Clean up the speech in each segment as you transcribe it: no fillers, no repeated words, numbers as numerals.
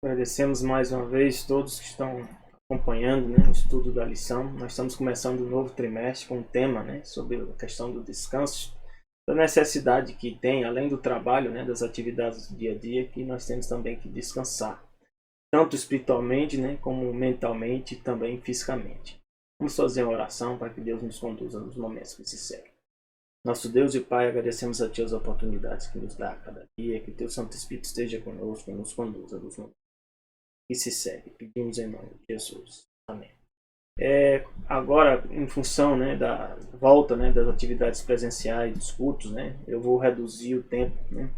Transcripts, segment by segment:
Agradecemos mais uma vez todos que estão acompanhando, né, o estudo da lição. Nós estamos começando um novo trimestre com um tema, né, sobre a questão do descanso, da necessidade que tem, além do trabalho, né, das atividades do dia a dia, que nós temos também que descansar, tanto espiritualmente, né, como mentalmente e também fisicamente. Vamos fazer uma oração para que Deus nos conduza nos momentos que se seguem. Nosso Deus e Pai, agradecemos a Ti as oportunidades que nos dá a cada dia, que Teu Santo Espírito esteja conosco e nos conduza nos momentos que se segue. Pedimos em nome de Jesus. Amém. Agora, em função, né, da volta, né, das atividades presenciais, dos cultos, né, eu vou reduzir o tempo, né,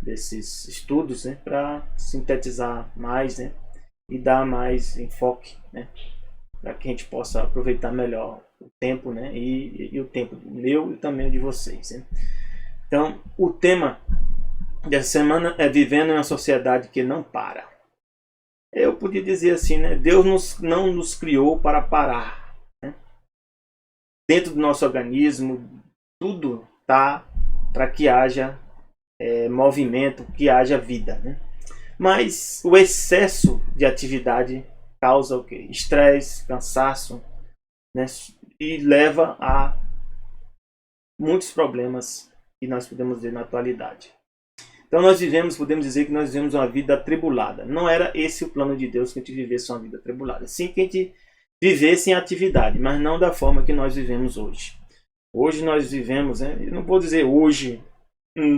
desses estudos, né, para sintetizar mais, né, e dar mais enfoque, né, para que a gente possa aproveitar melhor o tempo, né, e o tempo meu e também o de vocês, né. Então, o tema dessa semana é vivendo em uma sociedade que não para. Eu podia dizer assim, né, Deus não nos criou para parar, né. Dentro do nosso organismo, tudo está para que haja movimento, que haja vida, né. Mas o excesso de atividade causa o quê? Estresse, cansaço, né, e leva a muitos problemas que nós podemos ver na atualidade. Então podemos dizer que nós vivemos uma vida atribulada. Não era esse o plano de Deus, que a gente vivesse uma vida atribulada. Sim, que a gente vivesse em atividade, mas não da forma que nós vivemos hoje. Hoje nós vivemos, né, eu não vou dizer hoje,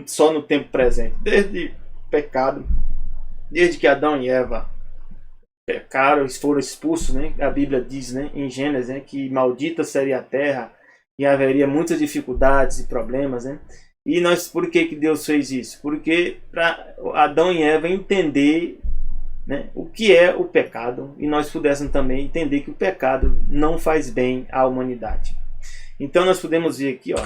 só no tempo presente, desde o pecado, desde que Adão e Eva pecaram, foram expulsos, né? A Bíblia diz, né, em Gênesis, né, que maldita seria a terra e haveria muitas dificuldades e problemas, né? E por que Deus fez isso? Porque para Adão e Eva entender, né, o que é o pecado, e nós pudéssemos também entender que o pecado não faz bem à humanidade. Então nós podemos ver aqui, ó,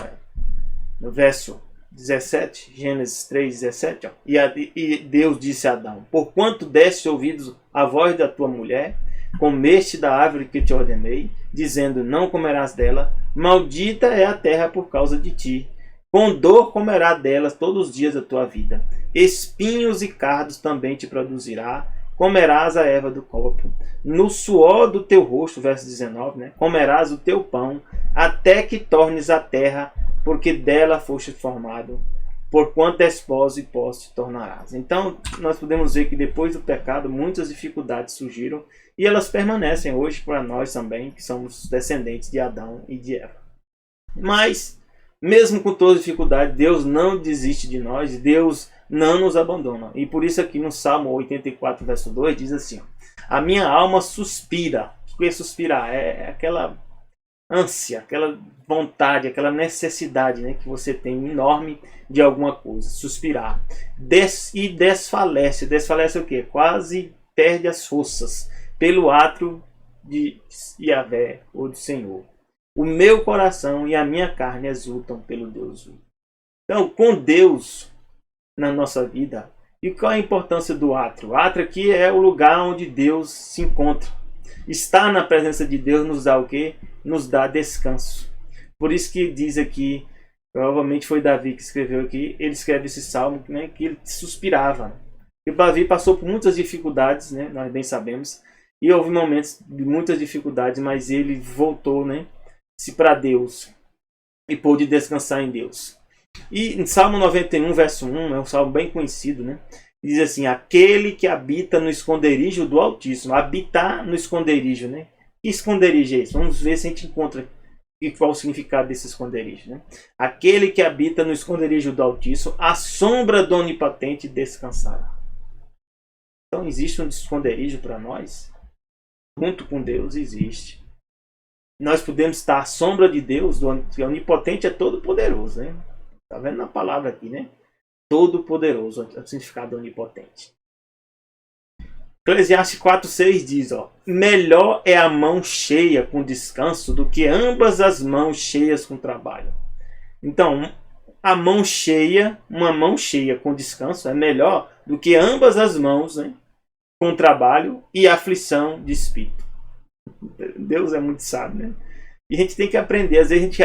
no verso 17, Gênesis 3, 17, ó, e Deus disse a Adão: porquanto deste ouvidos à voz da tua mulher, comeste da árvore que te ordenei, dizendo: não comerás dela, maldita é a terra por causa de ti. Com dor comerá delas todos os dias da tua vida. Espinhos e cardos também te produzirá. Comerás a erva do campo. No suor do teu rosto, verso 19, né, comerás o teu pão, até que tornes a terra, porque dela foste formado. Porquanto és pó e pó te tornarás. Então, nós podemos ver que depois do pecado, muitas dificuldades surgiram. E elas permanecem hoje para nós também, que somos descendentes de Adão e de Eva. Mas mesmo com toda dificuldade, Deus não desiste de nós, Deus não nos abandona. E por isso aqui no Salmo 84, verso 2, diz assim: a minha alma suspira. O que é suspirar? É aquela ânsia, aquela vontade, aquela necessidade, né, que você tem enorme de alguma coisa. Suspirar. E desfalece. Desfalece o quê? Quase perde as forças pelo ato de Yahvé, ou do Senhor. O meu coração e a minha carne exultam pelo Deus vivo. Então, com Deus na nossa vida, e qual é a importância do átrio? O átrio aqui é o lugar onde Deus se encontra. Estar na presença de Deus nos dá o quê? Nos dá descanso. Por isso que diz aqui, provavelmente foi Davi que escreveu aqui, ele escreve esse salmo, né, que ele suspirava. E o Davi passou por muitas dificuldades, né, nós bem sabemos, e houve momentos de muitas dificuldades, mas ele voltou, né, se para Deus e pôde descansar em Deus. E em Salmo 91, verso 1, é um salmo bem conhecido, né? Diz assim: aquele que habita no esconderijo do Altíssimo. Habitar no esconderijo, né? Que esconderijo é esse? Vamos ver se a gente encontra qual o significado desse esconderijo, né? Aquele que habita no esconderijo do Altíssimo, à sombra do Onipotente descansará. Então existe um esconderijo para nós? Junto com Deus existe. Nós podemos estar à sombra de Deus, que é onipotente, é todo poderoso, né? Está vendo na palavra aqui, né? Todo poderoso, é o significado onipotente. Eclesiastes 4:6 diz, ó: melhor é a mão cheia com descanso do que ambas as mãos cheias com trabalho. Então, a mão cheia, uma mão cheia com descanso é melhor do que ambas as mãos, né, com trabalho e aflição de espírito. Deus é muito sábio, né? E a gente tem que aprender. Às vezes a gente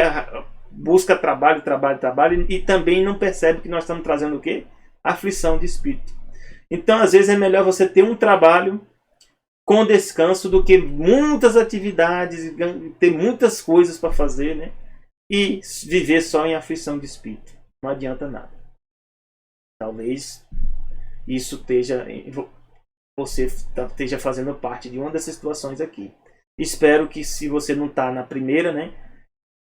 busca trabalho e também não percebe que nós estamos trazendo o quê? Aflição de espírito. Então, às vezes, é melhor você ter um trabalho com descanso do que muitas atividades, ter muitas coisas para fazer, né? E viver só em aflição de espírito. Não adianta nada. Talvez isso você esteja fazendo parte de uma dessas situações aqui. Espero que, se você não está na primeira,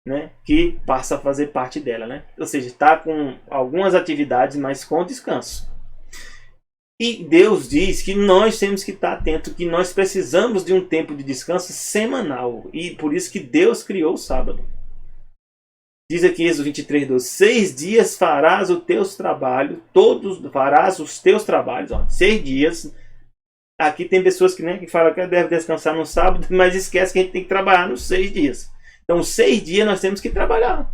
né, que passa a fazer parte dela, né? Ou seja, está com algumas atividades, mas com descanso. E Deus diz que nós temos que estar atentos, que nós precisamos de um tempo de descanso semanal. E por isso que Deus criou o sábado. Diz aqui Êxodo 23:12: 6 dias farás os teus trabalhos, farás os teus trabalhos. 6 dias. Aqui tem pessoas que falam que deve descansar no sábado, mas esquece que a gente tem que trabalhar nos 6 dias. Então, 6 dias nós temos que trabalhar.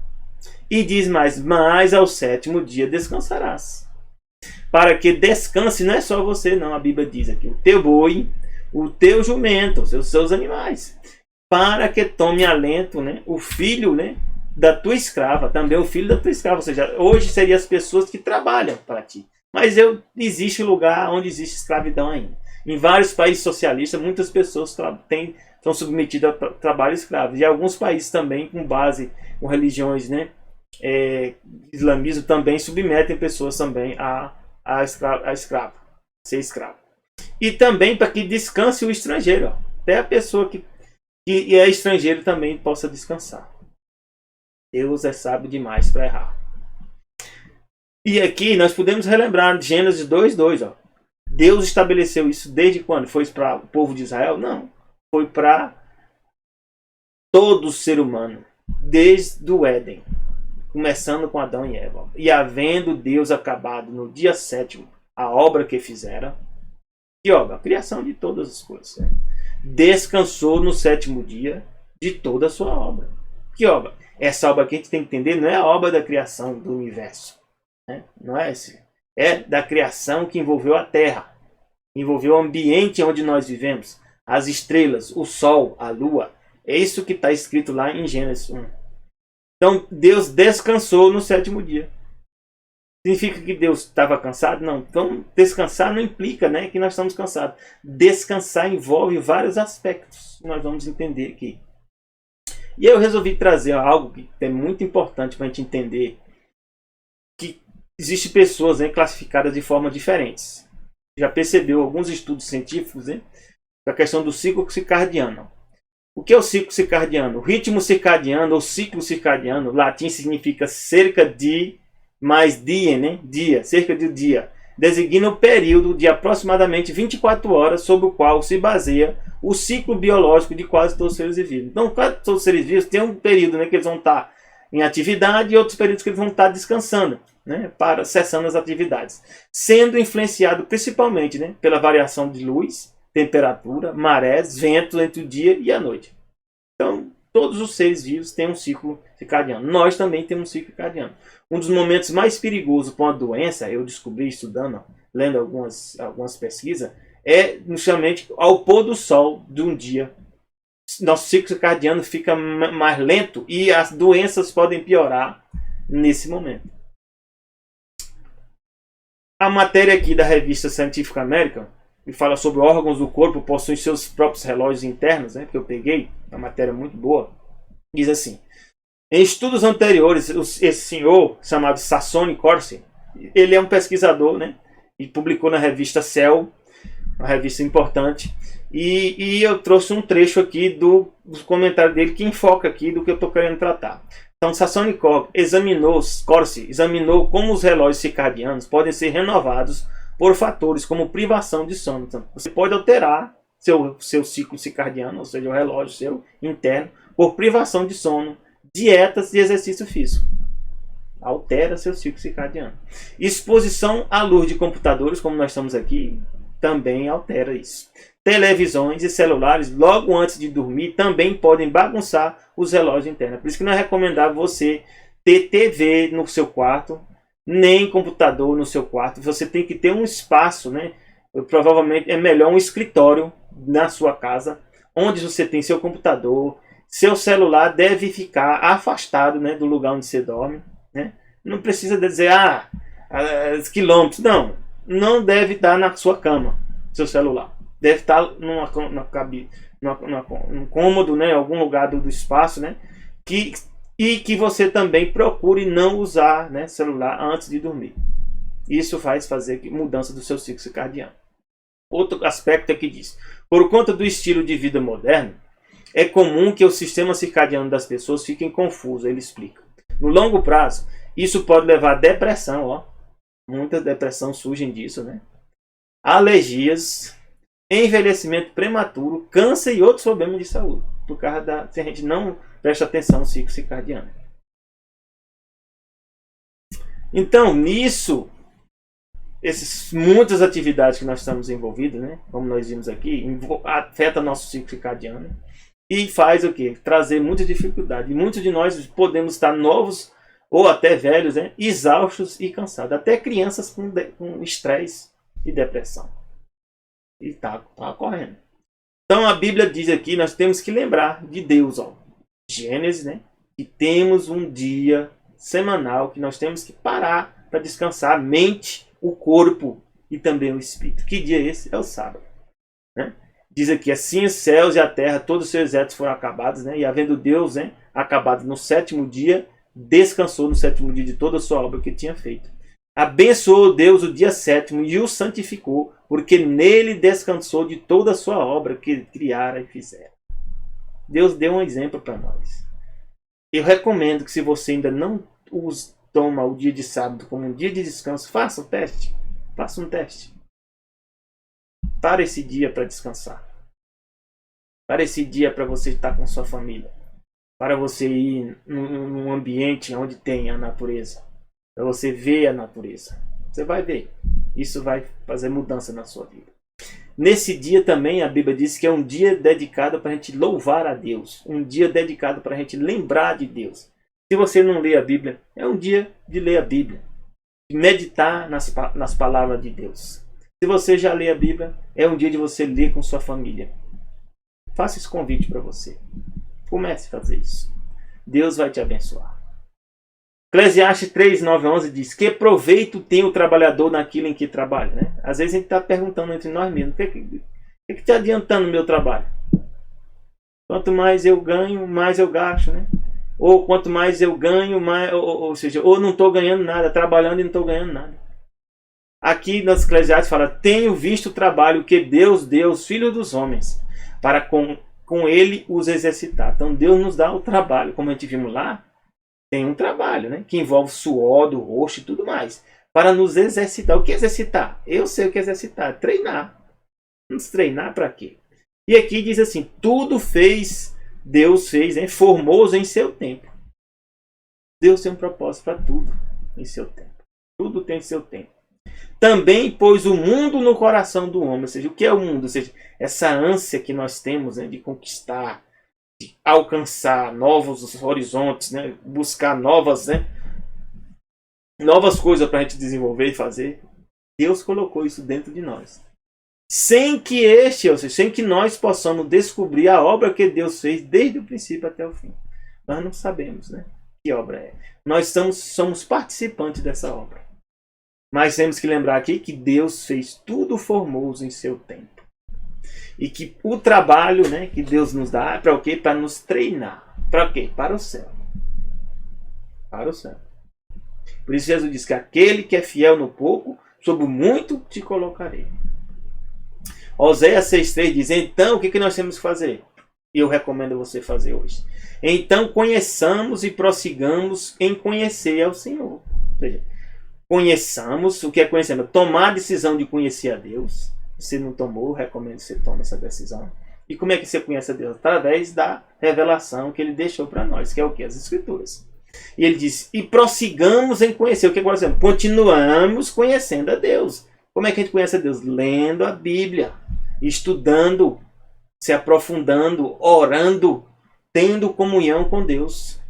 E diz mais: mas ao 7º dia descansarás. Para que descanse, não é só você, não. A Bíblia diz aqui: o teu boi, o teu jumento, os seus animais. Para que tome alento, né, o filho, né, da tua escrava, também o filho da tua escrava. Ou seja, hoje seriam as pessoas que trabalham para ti. Mas existe lugar onde existe escravidão ainda. Em vários países socialistas, muitas pessoas são submetidas a trabalho escravo. E alguns países também, com base com religiões, né, islamismo, também submetem pessoas também a ser escravo. E também para que descanse o estrangeiro. Até a pessoa que é estrangeiro também possa descansar. Deus é sábio demais para errar. E aqui nós podemos relembrar Gênesis 2:2. Deus estabeleceu isso desde quando? Foi para o povo de Israel? Não. Foi para todo ser humano. Desde o Éden. Começando com Adão e Eva. E havendo Deus acabado no dia 7º a obra que fizera. Que obra? A criação de todas as coisas. Descansou no 7º dia de toda a sua obra. Que obra? Essa obra que a gente tem que entender não é a obra da criação do universo. Não é esse. É da criação que envolveu a terra. Envolveu o ambiente onde nós vivemos. As estrelas, o sol, a lua. É isso que está escrito lá em Gênesis 1. Então, Deus descansou no 7º dia. Significa que Deus estava cansado? Não. Então, descansar não implica, né, que nós estamos cansados. Descansar envolve vários aspectos que nós vamos entender aqui. E eu resolvi trazer algo que é muito importante para a gente entender. Que existem pessoas, né, classificadas de formas diferentes. Já percebeu alguns estudos científicos, né, da questão do ciclo circadiano. O que é o ciclo circadiano? O ritmo circadiano ou ciclo circadiano, latim significa cerca de mais dia, né? Dia, cerca de dia. Designa o período de aproximadamente 24 horas sobre o qual se baseia o ciclo biológico de quase todos os seres vivos. Então, quase todos os seres vivos têm um período, né, que eles vão estar em atividade e outros períodos que eles vão estar descansando, né, cessando as atividades. Sendo influenciado principalmente, né, pela variação de luz, temperatura, marés, ventos entre o dia e a noite. Então, todos os seres vivos têm um ciclo circadiano. Nós também temos um ciclo circadiano. Um dos momentos mais perigosos para uma doença, eu descobri estudando, lendo algumas pesquisas, é justamente ao pôr do sol de um dia. Nosso ciclo circadiano fica mais lento e as doenças podem piorar nesse momento. A matéria aqui da revista Scientific American, que fala sobre órgãos do corpo possuem seus próprios relógios internos, né, que eu peguei, uma matéria muito boa, diz assim: em estudos anteriores, esse senhor chamado Sassone Corsi, ele é um pesquisador, né, e publicou na revista Cell, uma revista importante, e eu trouxe um trecho aqui do comentário dele que enfoca aqui do que eu estou querendo tratar. Então, Sassone Corsi examinou como os relógios circadianos podem ser renovados por fatores como privação de sono. Então, você pode alterar seu ciclo circadiano, ou seja, o relógio seu interno, por privação de sono, dietas e exercício físico. Altera seu ciclo circadiano. Exposição à luz de computadores, como nós estamos aqui, também altera isso. Televisões e celulares, logo antes de dormir, também podem bagunçar os relógios internos. Por isso que não é recomendável você ter TV no seu quarto, nem computador no seu quarto. Você tem que ter um espaço, né? Provavelmente é melhor um escritório na sua casa, onde você tem seu computador. Seu celular deve ficar afastado, né, do lugar onde você dorme, né? Não precisa dizer, quilômetros, não. não deve estar na sua cama, seu celular. Deve estar num cômodo, né, em algum lugar do espaço, né, e que você também procure não usar, né, celular antes de dormir. Isso faz fazer mudança do seu ciclo circadiano. Outro aspecto é que diz: por conta do estilo de vida moderno, é comum que o sistema circadiano das pessoas fique confuso. Ele explica. No longo prazo, isso pode levar a depressão, ó. Muita depressão surgem disso, né? Alergias, envelhecimento prematuro, câncer e outros problemas de saúde, por causa se a gente não presta atenção no ciclo circadiano. Então, nisso, muitas atividades que nós estamos envolvidos, né, como nós vimos aqui, afeta nosso ciclo circadiano e faz o quê? Trazer muita dificuldade. E muitos de nós podemos estar novos ou até velhos, né, exaustos e cansados. Até crianças com estresse e depressão. E está ocorrendo. Então a Bíblia diz aqui, nós temos que lembrar de Deus, ó. Gênesis, né, que temos um dia semanal que nós temos que parar para descansar a mente, o corpo e também o espírito. Que dia é esse? É o sábado, né? Diz aqui: assim os céus e a terra, todos os seus exércitos foram acabados, né? E havendo Deus, né, acabado no sétimo dia, descansou no sétimo dia de toda a sua obra que tinha feito. Abençoou Deus o dia sétimo e o santificou, porque nele descansou de toda a sua obra que criara e fizera. Deus deu um exemplo para nós. Eu recomendo que, se você ainda não toma o dia de sábado como um dia de descanso, faça o teste. Faça um teste. Para esse dia para descansar. Para esse dia para você estar com sua família. Para você ir num ambiente onde tem a natureza. Para você ver a natureza. Você vai ver. Isso vai fazer mudança na sua vida. Nesse dia também a Bíblia diz que é um dia dedicado para a gente louvar a Deus. Um dia dedicado para a gente lembrar de Deus. Se você não lê a Bíblia, é um dia de ler a Bíblia. De meditar nas palavras de Deus. Se você já lê a Bíblia, é um dia de você ler com sua família. Faça esse convite para você. Comece a fazer isso. Deus vai te abençoar. Eclesiastes 3, 9 a 11 diz: que proveito tem o trabalhador naquilo em que trabalha, né? Às vezes a gente está perguntando entre nós mesmos: o que está adiantando no meu trabalho? Quanto mais eu ganho, mais eu gasto, né? Ou quanto mais eu ganho, mais, ou seja, ou não estou ganhando nada, trabalhando e não estou ganhando nada. Aqui nas Eclesiastes fala: tenho visto o trabalho que Deus deu aos filhos dos homens, para com ele os exercitar. Então Deus nos dá o trabalho, como a gente vimos lá. Tem um trabalho, né, que envolve suor do rosto e tudo mais, para nos exercitar. O que é exercitar? Eu sei o que é exercitar. Treinar. Nos treinar para quê? E aqui diz assim: tudo Deus fez, hein, formoso em seu tempo. Deus tem um propósito para tudo em seu tempo. Tudo tem seu tempo. Também pôs o mundo no coração do homem. Ou seja, o que é o mundo? Ou seja, essa ânsia que nós temos, né, de conquistar, de alcançar novos horizontes, né? Buscar novas coisas para a gente desenvolver e fazer. Deus colocou isso dentro de nós. Sem que nós possamos descobrir a obra que Deus fez desde o princípio até o fim. Nós não sabemos, né, que obra é. Nós somos participantes dessa obra. Mas temos que lembrar aqui que Deus fez tudo formoso em seu tempo. E que o trabalho, né, que Deus nos dá é para o quê? Para nos treinar. Para o quê? Para o céu. Para o céu. Por isso Jesus diz que aquele que é fiel no pouco, sobre o muito te colocarei. Oséias 6,3 diz: então o que nós temos que fazer? E eu recomendo você fazer hoje. Então conheçamos e prossigamos em conhecer ao Senhor. Ou seja, conheçamos, o que é conhecer? Tomar a decisão de conhecer a Deus. Se não tomou, recomendo que você tome essa decisão. E como é que você conhece a Deus? Através da revelação que ele deixou para nós, que é o que? As Escrituras. E ele diz: e prossigamos em conhecer. O que é conhecer? Continuamos conhecendo a Deus. Como é que a gente conhece a Deus? Lendo a Bíblia, estudando, se aprofundando, orando, tendo comunhão com Deus.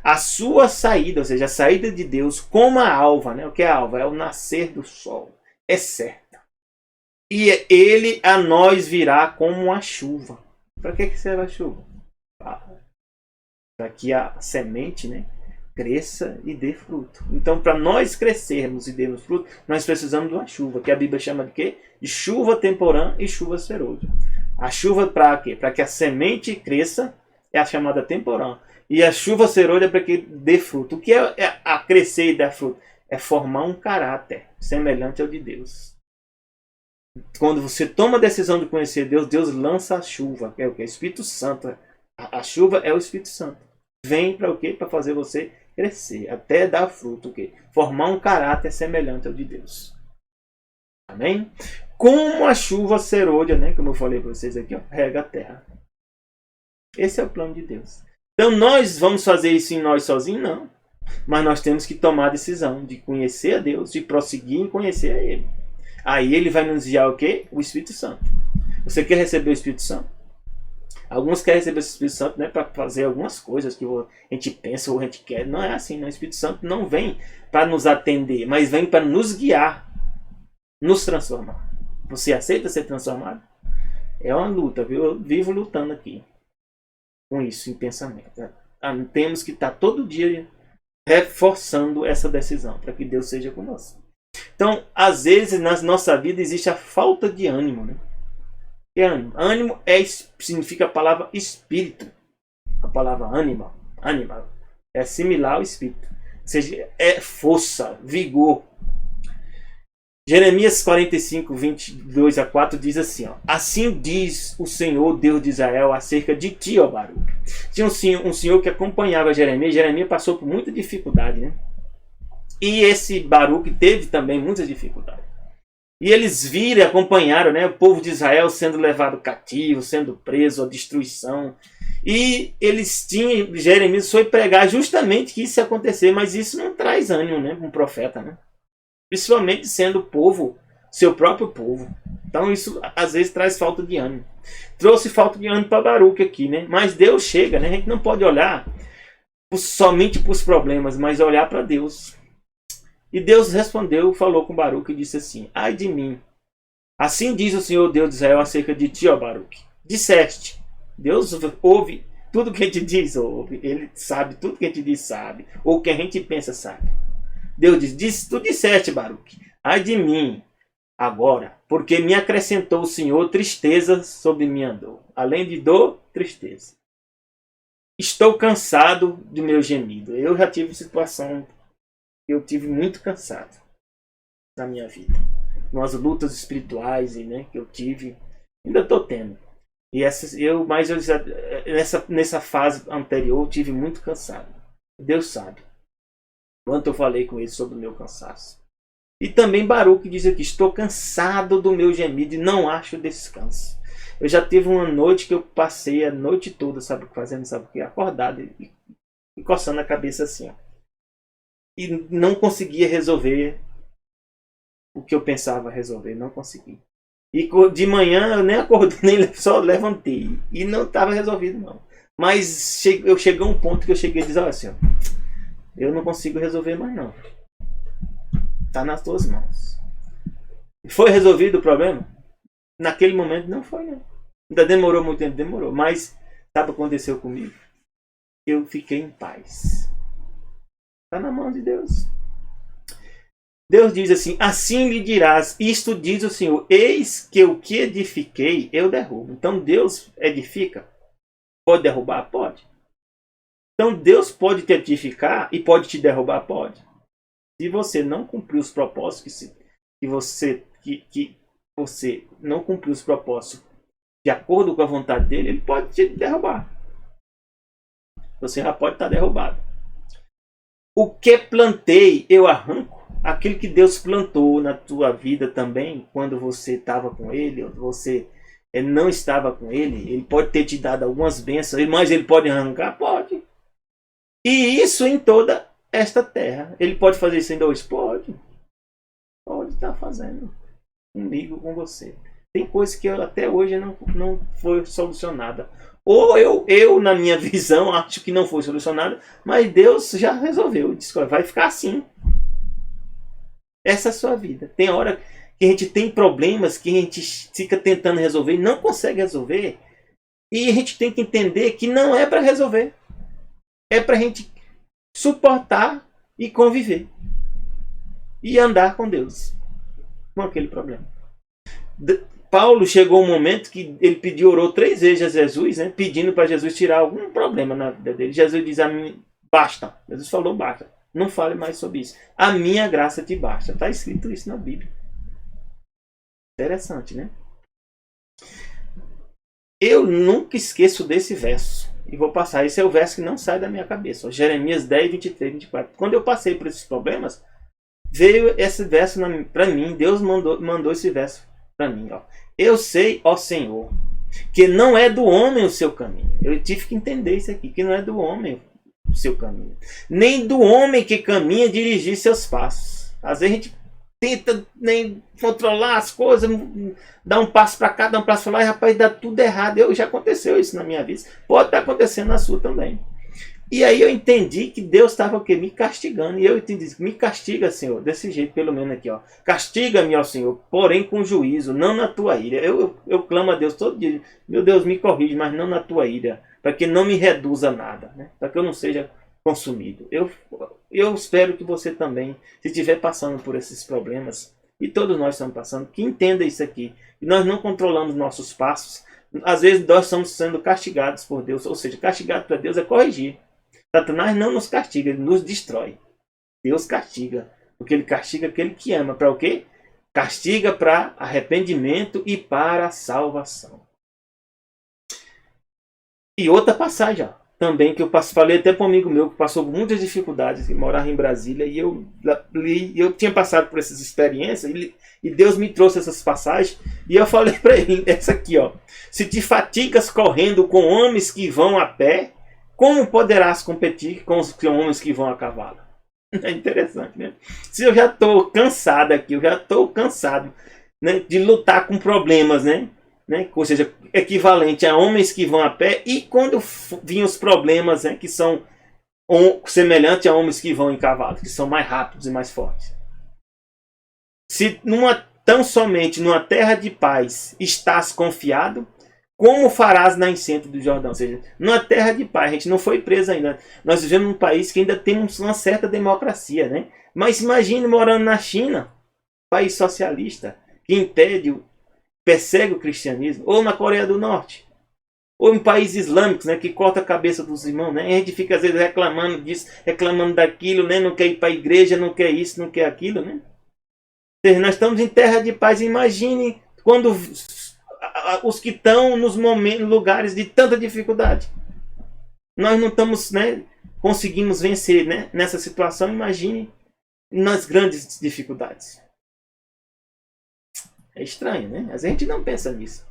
A sua saída, ou seja, a saída de Deus como a alva, né? O que é a alva? É o nascer do sol. É certa. E ele a nós virá como a chuva. Para que serve a chuva? Para que a semente, né, cresça e dê fruto. Então, para nós crescermos e darmos fruto, nós precisamos de uma chuva, que a Bíblia chama de quê? De chuva temporã e chuva serôdia. A chuva para quê? Para que a semente cresça, é a chamada temporã. E a chuva serôdia para que dê fruto. O que é a crescer e dar fruto? É formar um caráter semelhante ao de Deus. Quando você toma a decisão de conhecer Deus, Deus lança a chuva, que é o que? O Espírito Santo. A chuva é o Espírito Santo. Vem para o quê? Para fazer você crescer, até dar fruto, o quê? Formar um caráter semelhante ao de Deus. Amém? Como a chuva serôdia, né? Como eu falei para vocês aqui, ó, rega a terra. Esse é o plano de Deus. Então nós vamos fazer isso em nós sozinhos? Não. Mas nós temos que tomar a decisão de conhecer a Deus, de prosseguir em conhecer a Ele. Aí Ele vai nos enviar o quê? O Espírito Santo. Você quer receber o Espírito Santo? Alguns querem receber o Espírito Santo, né, para fazer algumas coisas que a gente pensa ou a gente quer. Não é assim, não. O Espírito Santo não vem para nos atender, mas vem para nos guiar, nos transformar. Você aceita ser transformado? É uma luta, viu? Eu vivo lutando aqui com isso em pensamento. Temos que estar todo dia reforçando essa decisão para que Deus seja conosco. Então, às vezes na nossa vida existe a falta de ânimo, né? Que é ânimo? Ânimo significa a palavra espírito. A palavra ânima é similar ao espírito. Ou seja, é força, vigor. Jeremias 45, 22 a 4 diz assim, ó, assim diz o Senhor, Deus de Israel, acerca de ti, ó Baruque. Tinha um senhor que acompanhava Jeremias. Jeremias passou por muita dificuldade, né? E esse Baruque teve também muitas dificuldades. E eles viram e acompanharam, né, o povo de Israel sendo levado cativo, sendo preso, a destruição. E eles tinham, Jeremias foi pregar justamente que isso ia acontecer, mas isso não traz ânimo, né, para um profeta, né? Principalmente sendo o povo, seu próprio povo. Então isso às vezes traz falta de ânimo. Trouxe falta de ânimo para Baruque aqui, né? Mas Deus chega, né? A gente não pode olhar somente para os problemas, mas olhar para Deus. E Deus respondeu, falou com Baruque e disse assim, ai de mim, assim diz o Senhor Deus de Israel acerca de ti, ó Baruque. Disseste, Deus ouve tudo que a gente diz, ouve. Ele sabe tudo que a gente diz, sabe. Ou o que a gente pensa, sabe. Deus diz, tu disseste, Baruque, ai de mim, agora, porque me acrescentou o Senhor tristeza sobre minha dor. Além de dor, tristeza. Estou cansado do meu gemido. Eu já tive situação... Eu tive muito cansado na minha vida. Umas lutas espirituais, né, que eu tive, ainda estou tendo. E nessa fase anterior eu tive muito cansado. Deus sabe quanto eu falei com ele sobre o meu cansaço. E também Baruque diz aqui, estou cansado do meu gemido e não acho descanso. Eu já tive uma noite que eu passei a noite toda, sabe o que fazendo, sabe o que? Acordado e coçando a cabeça assim, ó. E não conseguia resolver o que eu pensava resolver. Não consegui. E de manhã eu nem acordei, nem só levantei. E não estava resolvido, não. Mas chegou um ponto que eu cheguei a dizer, olha assim, ó, eu não consigo resolver mais, não. Está nas tuas mãos. Foi resolvido o problema? Naquele momento não foi, não. Ainda demorou muito tempo, demorou. Mas sabe o que aconteceu comigo? Eu fiquei em paz. Está na mão de Deus. Deus diz assim, assim lhe dirás, isto diz o Senhor, eis que o que edifiquei, eu derrubo. Então Deus edifica? Pode derrubar? Pode. Então Deus pode te edificar e pode te derrubar? Pode. Se você não cumprir os propósitos, que você não cumprir os propósitos de acordo com a vontade dele, ele pode te derrubar. Você já pode estar derrubado. O que plantei, eu arranco. Aquilo que Deus plantou na tua vida também, quando você estava com Ele, ou você não estava com Ele, Ele pode ter te dado algumas bênçãos, mas Ele pode arrancar? Pode. E isso em toda esta terra. Ele pode fazer isso em dois? Pode. Pode estar fazendo comigo, com você. Tem coisas que até hoje não foi solucionada. Ou eu, na minha visão, acho que não foi solucionada, mas Deus já resolveu. Disse, vai ficar assim. Essa é a sua vida. Tem hora que a gente tem problemas que a gente fica tentando resolver e não consegue resolver. E a gente tem que entender que não é para resolver. É para a gente suportar e conviver. E andar com Deus. Com aquele problema. Paulo chegou um momento que ele pediu, orou 3 vezes a Jesus, né, pedindo para Jesus tirar algum problema na vida dele. Jesus diz a mim, basta. Jesus falou, basta. Não fale mais sobre isso. A minha graça te basta. Está escrito isso na Bíblia. Interessante, né? Eu nunca esqueço desse verso. E vou passar. Esse é o verso que não sai da minha cabeça. Ó, Jeremias 10, 23, 24. Quando eu passei por esses problemas, veio esse verso para mim. Deus mandou esse verso para mim. Ó. Eu sei, ó Senhor, que não é do homem o seu caminho. Eu tive que entender isso aqui. Que não é do homem o seu caminho. Nem do homem que caminha dirigir seus passos. Às vezes a gente tenta nem controlar as coisas, dar um passo para cá, dar um passo para lá, e rapaz, dá tudo errado. Já aconteceu isso na minha vida. Pode estar acontecendo na sua também. E aí eu entendi que Deus estava me castigando. E eu entendi, me castiga, Senhor, desse jeito, pelo menos aqui, ó. Castiga-me, ó Senhor, porém com juízo, não na tua ira. Eu clamo a Deus todo dia, meu Deus, me corrige, mas não na tua ira, para que não me reduza nada, né? Para que eu não seja consumido. Eu espero que você também, se estiver passando por esses problemas, e todos nós estamos passando, que entenda isso aqui. E nós não controlamos nossos passos. Às vezes nós estamos sendo castigados por Deus, ou seja, castigado para Deus é corrigir. Satanás não nos castiga, ele nos destrói. Deus castiga, porque ele castiga aquele que ama. Para o quê? Castiga para arrependimento e para a salvação. E outra passagem, ó, também que eu falei até para um amigo meu que passou muitas dificuldades, que morava em Brasília, e eu tinha passado por essas experiências, e Deus me trouxe essas passagens, e eu falei para ele, essa aqui, ó: se te fatigas correndo com homens que vão a pé, como poderás competir com os homens que vão a cavalo? É interessante, né? Se eu já estou cansado aqui, eu já estou cansado, né, de lutar com problemas, né? Ou seja, equivalente a homens que vão a pé, e quando vinham os problemas, né, que são semelhantes a homens que vão em cavalo, que são mais rápidos e mais fortes. Se tão somente numa terra de paz estás confiado, como farás na enchente do Jordão? Ou seja, numa terra de paz, a gente não foi preso ainda. Nós vivemos num país que ainda temos uma certa democracia, né? Mas imagine morando na China, país socialista, que persegue o cristianismo, ou na Coreia do Norte, ou em países islâmicos, né, que corta a cabeça dos irmãos, né? E a gente fica às vezes reclamando disso, reclamando daquilo, né? Não quer ir para a igreja, não quer isso, não quer aquilo, né? Ou seja, nós estamos em terra de paz. Imagine quando os que estão nos lugares de tanta dificuldade. Nós não estamos, né, conseguimos vencer, né, nessa situação. Imagine nas grandes dificuldades. É estranho, né? Mas a gente não pensa nisso.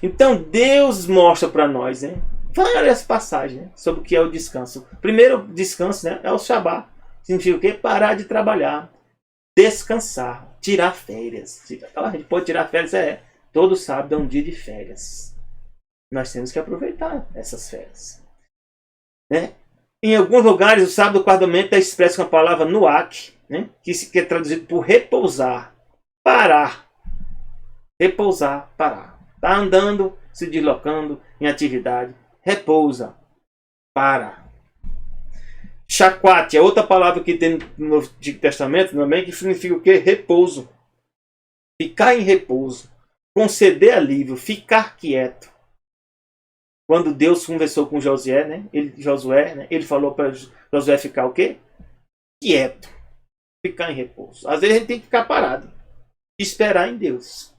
Então Deus mostra para nós, né, várias passagens, né, sobre o que é o descanso. O primeiro descanso, né, é o Shabá. Significa o quê? Parar de trabalhar, descansar, tirar férias. A gente pode tirar férias, todo sábado é um dia de férias. Nós temos que aproveitar essas férias, né? Em alguns lugares, o sábado, o quarto momento, é expresso com a palavra nuak, né? Que é traduzido por repousar, parar. Repousar, parar. Está andando, se deslocando em atividade. Repousa, para. Shaquat é outra palavra que tem no Antigo Testamento também, que significa o quê? Repouso. Ficar em repouso. Conceder alívio, ficar quieto. Quando Deus conversou com Josué, né? Ele falou para Josué ficar o quê? Quieto. Ficar em repouso. Às vezes a gente tem que ficar parado. Esperar em Deus.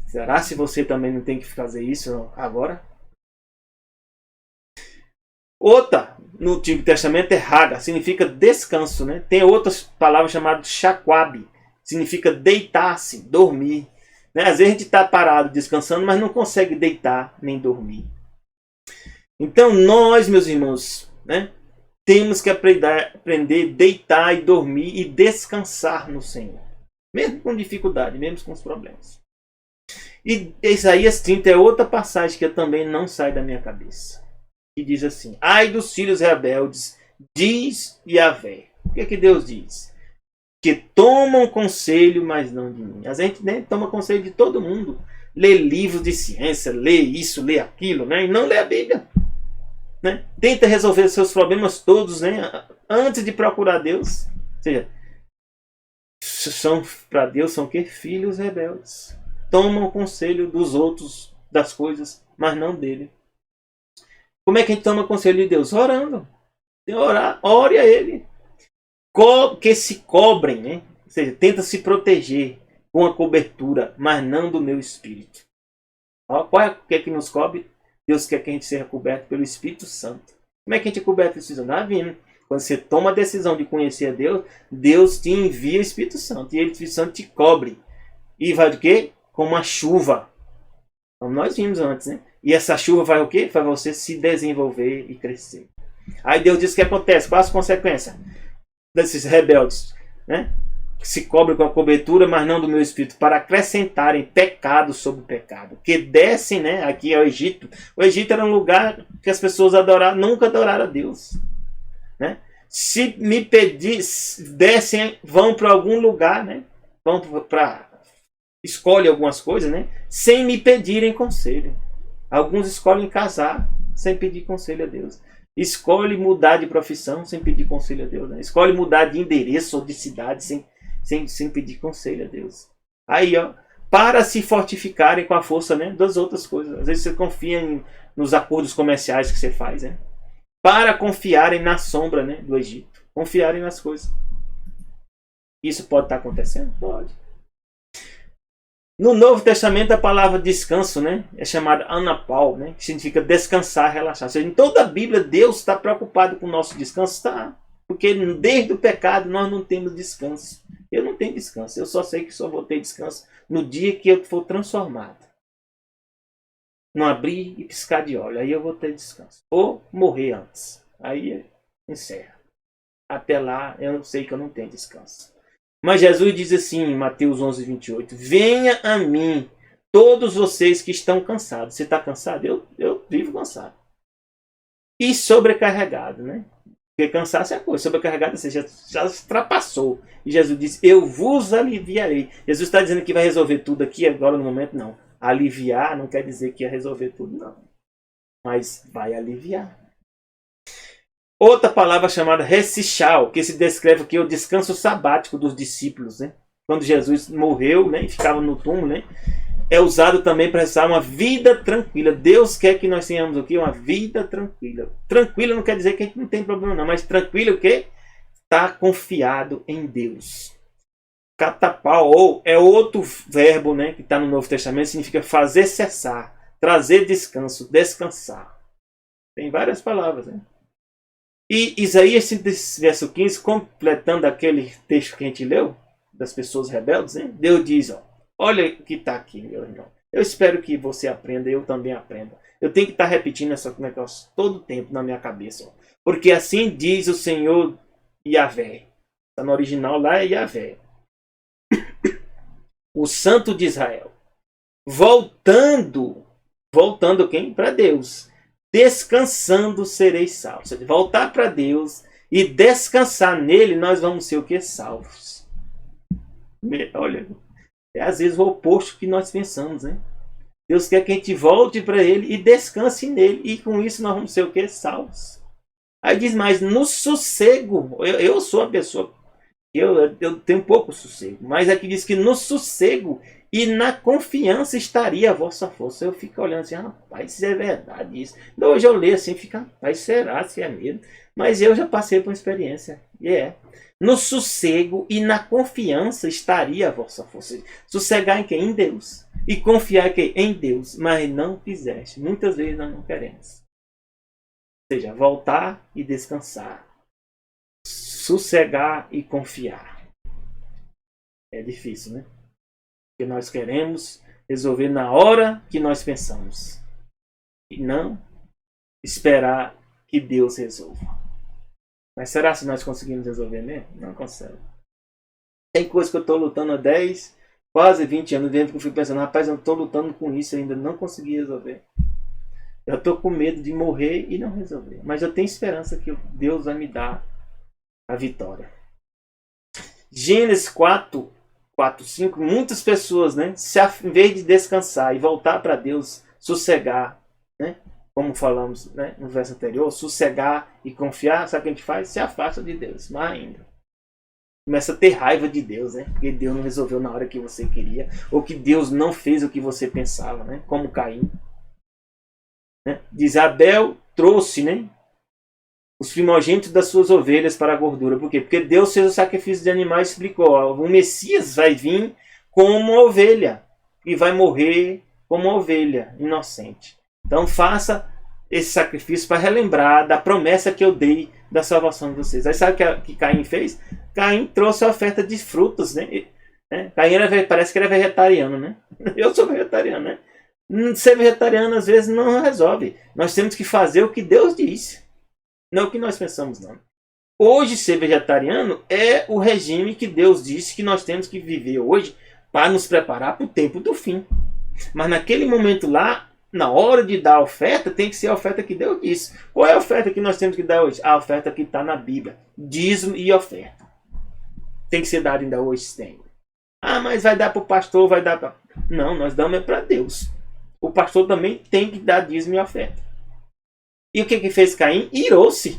Será se você também não tem que fazer isso agora? Outra, no Antigo Testamento, é Haga, significa descanso, né? Tem outras palavras chamadas Shaquab, significa deitar-se, dormir. Né? Às vezes a gente está parado, descansando, mas não consegue deitar nem dormir. Então nós, meus irmãos, né, temos que aprender a deitar e dormir e descansar no Senhor. Mesmo com dificuldade, mesmo com os problemas. E Isaías 30 é outra passagem que também não sai da minha cabeça. Que diz assim: ai dos filhos rebeldes, diz Yahvé. O que é que Deus diz? Que tomam conselho, mas não de mim. A gente, né, toma conselho de todo mundo. Lê livros de ciência, lê isso, lê aquilo, né, e não lê a Bíblia. né? Tenta resolver seus problemas todos, né? Antes de procurar Deus. Ou seja, para Deus são o quê? Filhos rebeldes. Tomam o conselho dos outros, das coisas, mas não dele. Como é que a gente toma conselho de Deus? Orando. Ore a Ele. Que se cobrem, né? Ou seja, tenta se proteger com a cobertura, mas não do meu espírito. Qual é o que nos cobre? Deus quer que a gente seja coberto pelo Espírito Santo. Como é que a gente é coberto pelo Espírito Santo? Na vida. Quando você toma a decisão de conhecer a Deus, Deus te envia o Espírito Santo. E o Espírito Santo te cobre. E vai do quê? Com uma chuva. Como nós vimos antes, né? E essa chuva vai o quê? Vai você se desenvolver e crescer. Aí Deus diz o que acontece. Quais as consequências desses rebeldes, né? Que se cobrem com a cobertura, mas não do meu espírito, para acrescentarem pecado sobre pecado. Que descem, né? Aqui ao Egito. O Egito era um lugar que as pessoas nunca adoraram a Deus. Né? Se me pedir, descem, vão para algum lugar, né? Vão para escolhem algumas coisas, né? Sem me pedirem conselho. Alguns escolhem casar sem pedir conselho a Deus. Escolhe mudar de profissão sem pedir conselho a Deus. Né? Escolhe mudar de endereço ou de cidade sem pedir conselho a Deus. Aí, ó, para se fortificarem com a força, né, das outras coisas. Às vezes você confia nos acordos comerciais que você faz, né? Para confiarem na sombra, né, do Egito. Confiarem nas coisas. Isso pode estar acontecendo? Pode. No Novo Testamento, a palavra descanso, né, é chamada anapau, né, que significa descansar, relaxar. Ou seja, em toda a Bíblia, Deus está preocupado com o nosso descanso? Está. Porque desde o pecado nós não temos descanso. Eu não tenho descanso. Eu só sei que só vou ter descanso no dia que eu for transformado. Não abrir e piscar de olho. Aí eu vou ter descanso. Ou morrer antes. Aí encerra. Até lá eu sei que eu não tenho descanso. Mas Jesus diz assim em Mateus 11:28. Venha a mim todos vocês que estão cansados. Você está cansado? Eu vivo cansado. E sobrecarregado, né? Porque cansaço é a coisa. Sobrecarregado você já ultrapassou. E Jesus diz, eu vos aliviarei. Jesus está dizendo que vai resolver tudo aqui agora no momento? Não. Aliviar não quer dizer que ia resolver tudo, não. Mas vai aliviar. Outra palavra chamada resichal, que se descreve aqui o descanso sabático dos discípulos, né? Quando Jesus morreu, né, e ficava no túmulo, né? É usado também para expressar uma vida tranquila. Deus quer que nós tenhamos aqui uma vida tranquila. Tranquila não quer dizer que a gente não tem problema, não. Mas tranquilo o quê? Está confiado em Deus. Catapau, ou é outro verbo, né, que está no Novo Testamento, significa fazer cessar, trazer descanso, descansar. Tem várias palavras, né? E Isaías, verso 15, completando aquele texto que a gente leu, das pessoas rebeldes, né? Deus diz, ó, olha o que está aqui, meu irmão. Eu espero que você aprenda, eu também aprenda. Eu tenho que estar repetindo esse negócio todo o tempo na minha cabeça. Ó. Porque assim diz o Senhor Yahvé. Está no original lá é Yahvé. O Santo de Israel. Voltando quem? Para Deus. Descansando sereis salvos. Voltar para Deus e descansar nele, nós vamos ser o que? Salvos. Olha, é às vezes o oposto que nós pensamos, né? Deus quer que a gente volte para ele e descanse nele. E com isso nós vamos ser o que? Salvos. Aí diz mais, no sossego. Eu sou a pessoa, eu tenho pouco sossego. Mas aqui diz que no sossego e na confiança estaria a vossa força. Eu fico olhando assim, rapaz, isso é verdade isso. Então, hoje eu leio assim, fica, rapaz, será se é mesmo? Mas eu já passei por uma experiência. E é. No sossego e na confiança estaria a vossa força. Sossegar em quem? Em Deus. E confiar em quem? Em Deus. Mas não fizeste. Muitas vezes nós não queremos. Ou seja, voltar e descansar. Sossegar e confiar. É difícil, né? Porque nós queremos resolver na hora que nós pensamos. E não esperar que Deus resolva. Mas será que nós conseguimos resolver mesmo? Não consegue. Tem coisa que eu estou lutando há 10, quase 20 anos dentro que eu fico pensando, rapaz, eu estou lutando com isso e ainda não consegui resolver. Eu estou com medo de morrer e não resolver. Mas eu tenho esperança que Deus vai me dar a vitória. Gênesis 4, 5, muitas pessoas, né, em vez de descansar e voltar para Deus, sossegar, né, como falamos, né, no verso anterior, sossegar e confiar, sabe o que a gente faz? Se afasta de Deus, mais ainda. Começa a ter raiva de Deus, né? Porque Deus não resolveu na hora que você queria, ou que Deus não fez o que você pensava, né? Como Caim. Né? Diz, Abel trouxe, né, os primogênitos das suas ovelhas para a gordura. Por quê? Porque Deus fez o sacrifício de animais e explicou, ó, o Messias vai vir como uma ovelha e vai morrer como uma ovelha inocente. Então faça esse sacrifício para relembrar da promessa que eu dei da salvação de vocês. Aí sabe o que Caim fez? Caim trouxe a oferta de frutas, né? Caim parece que era vegetariano, né? Eu sou vegetariano, né? Ser vegetariano às vezes não resolve. Nós temos que fazer o que Deus disse, não o que nós pensamos, não. Hoje ser vegetariano é o regime que Deus disse que nós temos que viver hoje para nos preparar para o tempo do fim. Mas naquele momento lá, na hora de dar a oferta, tem que ser a oferta que Deus disse. Qual é a oferta que nós temos que dar hoje? A oferta que está na Bíblia. Dízimo e oferta. Tem que ser dado ainda hoje? Tem. Ah, mas vai dar para o pastor, vai dar para... Não, nós damos é para Deus. O pastor também tem que dar dízimo e oferta. E o que fez Caim? Irou-se.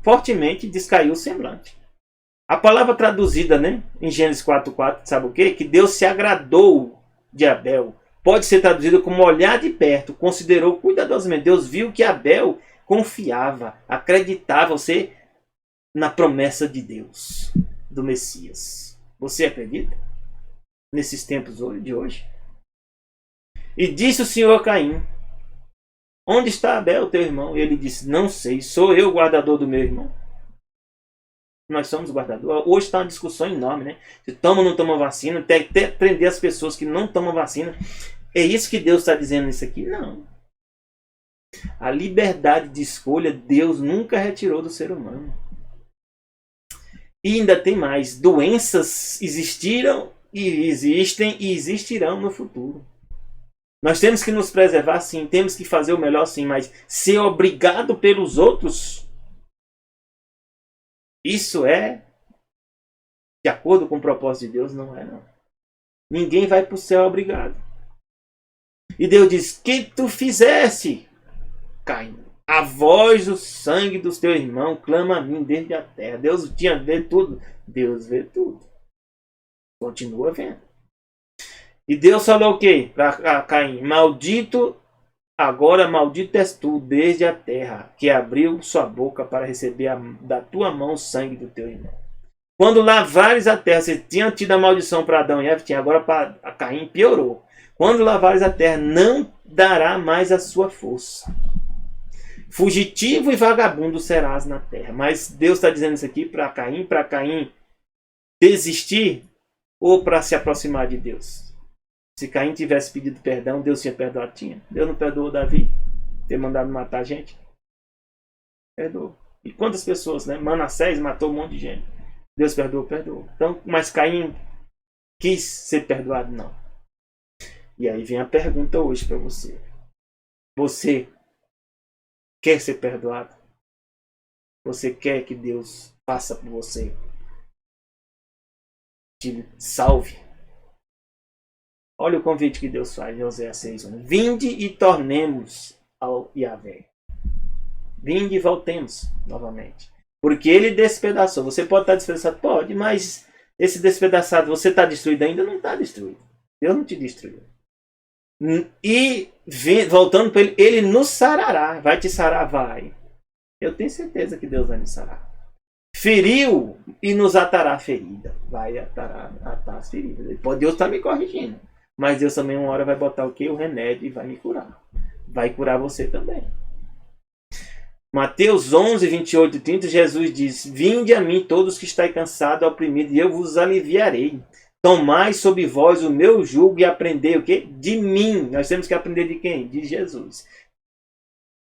Fortemente descaiu o semblante. A palavra traduzida, né, em Gênesis 4:4, sabe o quê? Que Deus se agradou de Abel. Pode ser traduzido como olhar de perto, considerou cuidadosamente. Deus viu que Abel confiava, acreditava na promessa de Deus, do Messias. Você acredita? Nesses tempos de hoje? E disse o Senhor a Caim, onde está Abel, teu irmão? E ele disse, não sei, sou eu o guardador do meu irmão? Nós somos guardadores. Hoje está uma discussão enorme, né? Se toma ou não toma vacina, tem que prender as pessoas que não tomam vacina. É isso que Deus está dizendo nisso aqui? Não. A liberdade de escolha Deus nunca retirou do ser humano. E ainda tem mais. Doenças existiram e existem e existirão no futuro. Nós temos que nos preservar sim, temos que fazer o melhor sim, mas ser obrigado pelos outros, isso é de acordo com o propósito de Deus? Não é, não. Ninguém vai para o céu obrigado. E Deus diz, que tu fizesse, Caim? A voz do sangue do teu irmão clama a mim desde a terra. Deus tinha vê tudo. Deus vê tudo. Continua vendo. E Deus falou o quê? Para Caim, maldito, agora maldito és tu desde a terra, que abriu sua boca para receber da tua mão o sangue do teu irmão. Quando lavares a terra, você tinha tido a maldição para Adão e Eva, agora para Caim piorou. Quando lavares a terra, não dará mais a sua força. Fugitivo e vagabundo serás na terra. Mas Deus está dizendo isso aqui para Caim desistir ou para se aproximar de Deus. Se Caim tivesse pedido perdão, Deus tinha perdoado. Deus não perdoou Davi ter mandado matar a gente? Perdoou. E quantas pessoas, né? Manassés matou um monte de gente. Deus perdoou, perdoou. Então, mas Caim quis ser perdoado? Não. E aí vem a pergunta hoje para você. Você quer ser perdoado? Você quer que Deus faça por você? Te salve? Olha o convite que Deus faz em Oséias 6:1. Vinde e tornemos ao Yahvé. Vinde e voltemos novamente. Porque ele despedaçou. Você pode estar despedaçado? Pode, mas esse despedaçado, você está destruído ainda? Não está destruído. Deus não te destruiu. E voltando para ele, ele nos sarará. Vai te sarar? Vai. Eu tenho certeza que Deus vai me sarar. Feriu e nos atará a ferida. Vai atar as feridas. Deus está me corrigindo. Mas Deus também uma hora vai botar o quê? O remédio e vai me curar. Vai curar você também. Mateus 11, 28 e 30, Jesus diz, vinde a mim todos que estáis cansados e oprimidos, e eu vos aliviarei. Tomai sobre vós o meu jugo e aprendei o quê? De mim. Nós temos que aprender de quem? De Jesus.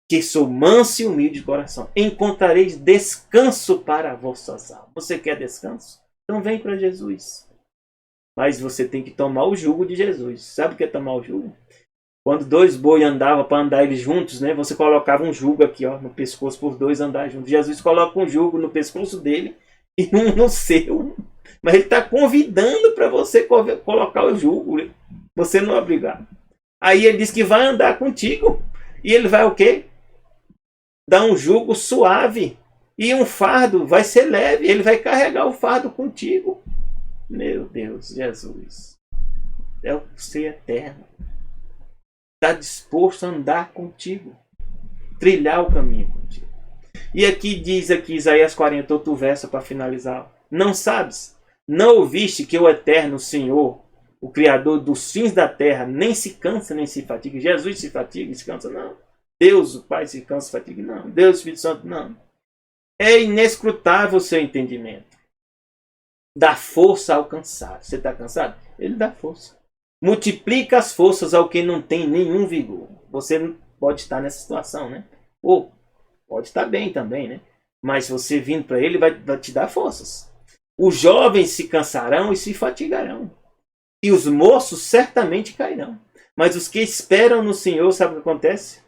Que sou manso e humilde de coração. Encontrareis descanso para vossas almas. Você quer descanso? Então vem para Jesus. Mas você tem que tomar o jugo de Jesus. Sabe o que é tomar o jugo? Quando dois bois andavam para andar eles juntos, né? Você colocava um jugo aqui, ó, no pescoço por dois andar juntos. Jesus coloca um jugo no pescoço dele e um no seu. Mas ele está convidando para você colocar o jugo. Você não é obrigado. Aí ele diz que vai andar contigo. E ele vai o quê? dá um jugo suave. E um fardo vai ser leve. Ele vai carregar o fardo contigo. Meu Deus, Jesus. É o ser eterno. Está disposto a andar contigo. Trilhar o caminho contigo. E aqui diz aqui Isaías 40, outro verso para finalizar. Não sabes? Não ouviste que o eterno Senhor, o Criador dos fins da terra, nem se cansa, nem se fatiga. Jesus se fatiga, se cansa? Não. Deus, o Pai, se cansa, se fatiga? Não. Deus, o Espírito Santo? Não. É inescrutável o seu entendimento. Dá força ao cansado. Você está cansado? Ele dá força. Multiplica as forças ao que não tem nenhum vigor. Você pode estar nessa situação, né? Ou pode estar bem também, né? Mas você vindo para ele vai te dar forças. Os jovens se cansarão e se fatigarão. E os moços certamente cairão. Mas os que esperam no Senhor, sabe o que acontece?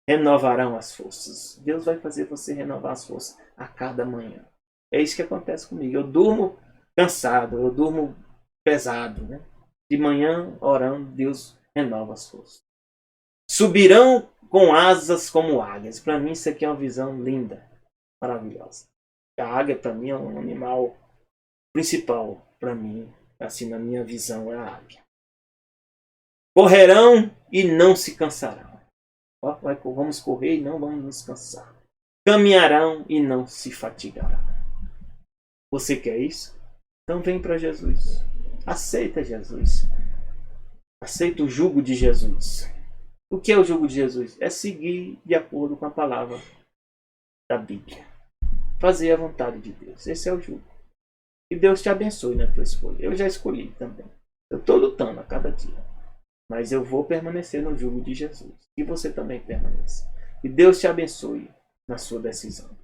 Renovarão as forças. Deus vai fazer você renovar as forças a cada manhã. É isso que acontece comigo. Eu durmo cansado, eu durmo pesado, né? De manhã, orando, Deus renova as forças. Subirão com asas como águias. Para mim isso aqui é uma visão linda, maravilhosa. A águia para mim é um animal principal para mim, assim na minha visão é a águia. Correrão e não se cansarão. Vamos correr e não vamos nos cansar. Caminharão e não se fatigarão. Você quer isso? Então vem para Jesus. Aceita Jesus. Aceita o jugo de Jesus. O que é o jugo de Jesus? É seguir de acordo com a palavra da Bíblia. Fazer a vontade de Deus. Esse é o jugo. Que Deus te abençoe na tua escolha. Eu já escolhi também. Eu estou lutando a cada dia. Mas eu vou permanecer no jugo de Jesus. E você também permaneça. Que Deus te abençoe na sua decisão.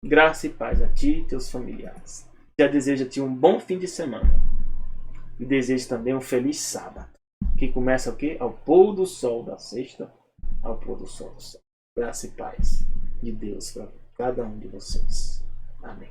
Graça e paz a ti e teus familiares. Já desejo a ti um bom fim de semana. E desejo também um feliz sábado. Que começa o quê? Ao pôr do sol da sexta, ao pôr do sol do sábado. Graça e paz de Deus para cada um de vocês. Amém.